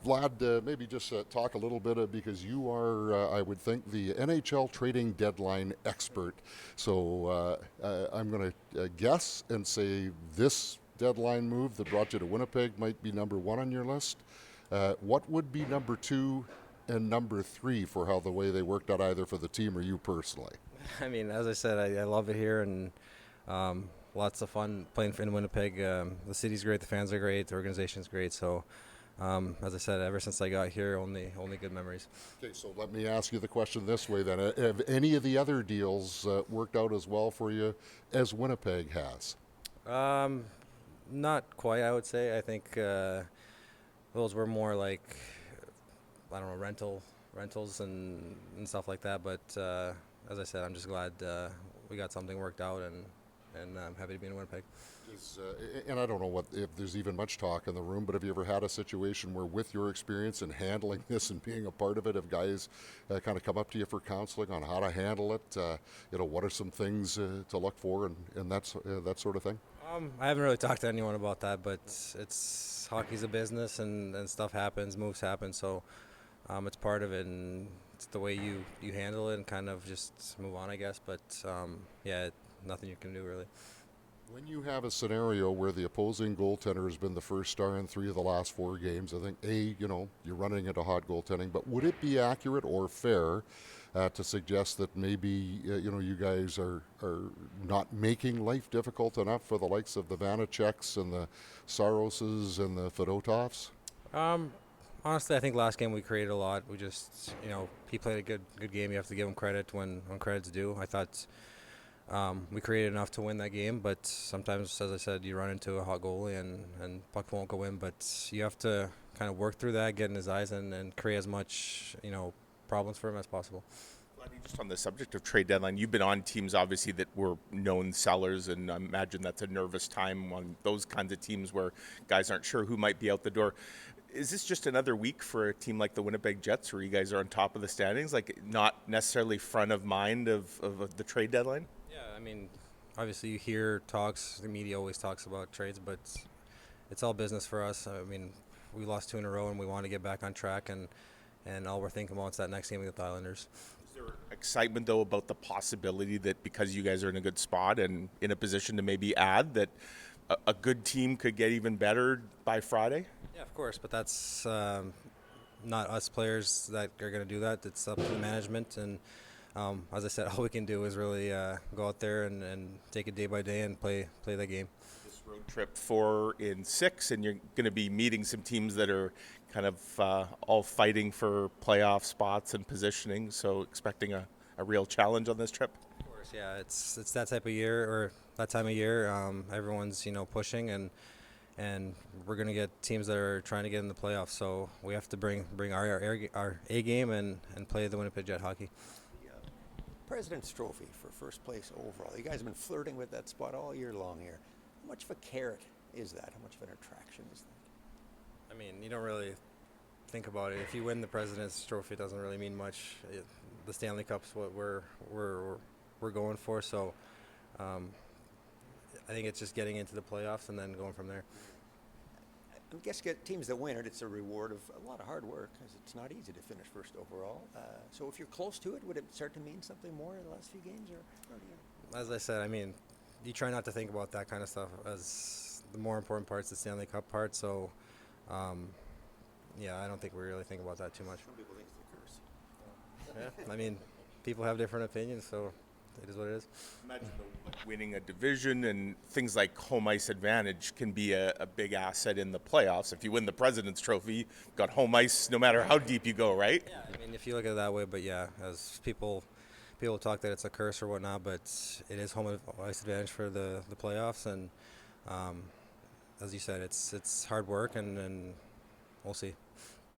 Vlad, maybe just talk a little bit because you are, I would think, the NHL trading deadline expert. So I'm going to guess and say this deadline move that brought you to Winnipeg might be number one on your list. What would be number two and number three for how the way they worked out either for the team or you personally? I mean, as I said, I love it here, and lots of fun playing in Winnipeg. The city's great, the fans are great, the organization's great. So, as I said, ever since I got here, only good memories. Okay, so let me ask you the question this way then. Have any of the other deals worked out as well for you as Winnipeg has? Um, Not quite, I would say. I think those were more like I don't know rentals and stuff like that. But as I said, I'm just glad we got something worked out, and I'm happy to be in Winnipeg. And I don't know what if there's even much talk in the room, but have you ever had a situation where, with your experience in handling this and being a part of it, have guys kind of come up to you for counseling on how to handle it? What are some things to look for and that sort of thing? I haven't really talked to anyone about that, but it's hockey's a business, and stuff happens, moves happen, so it's part of it, and it's the way you handle it and kind of just move on, I guess. But yeah, nothing you can do really. When you have a scenario where the opposing goaltender has been the first star in three of the last four games, I think you're running into hot goaltending. But would it be accurate or fair to suggest that maybe you guys are not making life difficult enough for the likes of the Vanaceks and the Saroses and the Fedotovs? Um, Honestly, I think last game we created a lot. We just, he played a good game. You have to give him credit when credit's due. I thought we created enough to win that game, but sometimes, as I said, you run into a hot goalie and puck won't go in. But you have to kind of work through that, get in his eyes, and create as much, problems for him as possible. Vladdy, just on the subject of trade deadline, you've been on teams obviously that were known sellers, and I imagine that's a nervous time on those kinds of teams where guys aren't sure who might be out the door. Is this just another week for a team like the Winnipeg Jets where you guys are on top of the standings, like not necessarily front of mind of the trade deadline? Yeah, I mean, obviously you hear talks. The media always talks about trades, but it's all business for us. I mean, we lost two in a row, and we want to get back on track, and all we're thinking about is that next game with the Islanders. Is there excitement, though, about the possibility that because you guys are in a good spot and in a position to maybe add, that a good team could get even better by Friday? Yeah, of course, but that's not us players that are going to do that. It's up to the management, and as I said, all we can do is really go out there and take it day by day and play the game. This road trip 4-6, and you're going to be meeting some teams that are kind of all fighting for playoff spots and positioning, so expecting a real challenge on this trip. Of course, yeah, it's that type of year or that time of year. Everyone's pushing, and we're gonna get teams that are trying to get in the playoffs. So we have to bring our A game and play the Winnipeg Jet hockey. President's Trophy for first place overall. You guys have been flirting with that spot all year long here. How much of a carrot is that? How much of an attraction is that? I mean, you don't really think about it. If you win the President's Trophy, it doesn't really mean much. The Stanley Cup's what we're going for. So I think it's just getting into the playoffs and then going from there. I guess get teams that win it, it's a reward of a lot of hard work, because it's not easy to finish first overall. So if you're close to it, would it start to mean something more in the last few games? As I said, I mean, you try not to think about that kind of stuff, as the more important part's the Stanley Cup part. So, yeah, I don't think we really think about that too much. Some people think it's a curse. Yeah, I mean, people have different opinions, so it is what it is. Imagine like winning a division and things like home ice advantage can be a big asset in the playoffs. If you win the President's Trophy, you've got home ice no matter how deep you go, right? Yeah, I mean, if you look at it that way, but yeah, as people talk that it's a curse or whatnot, but it is home ice advantage for the playoffs, and as you said, it's hard work, and we'll see.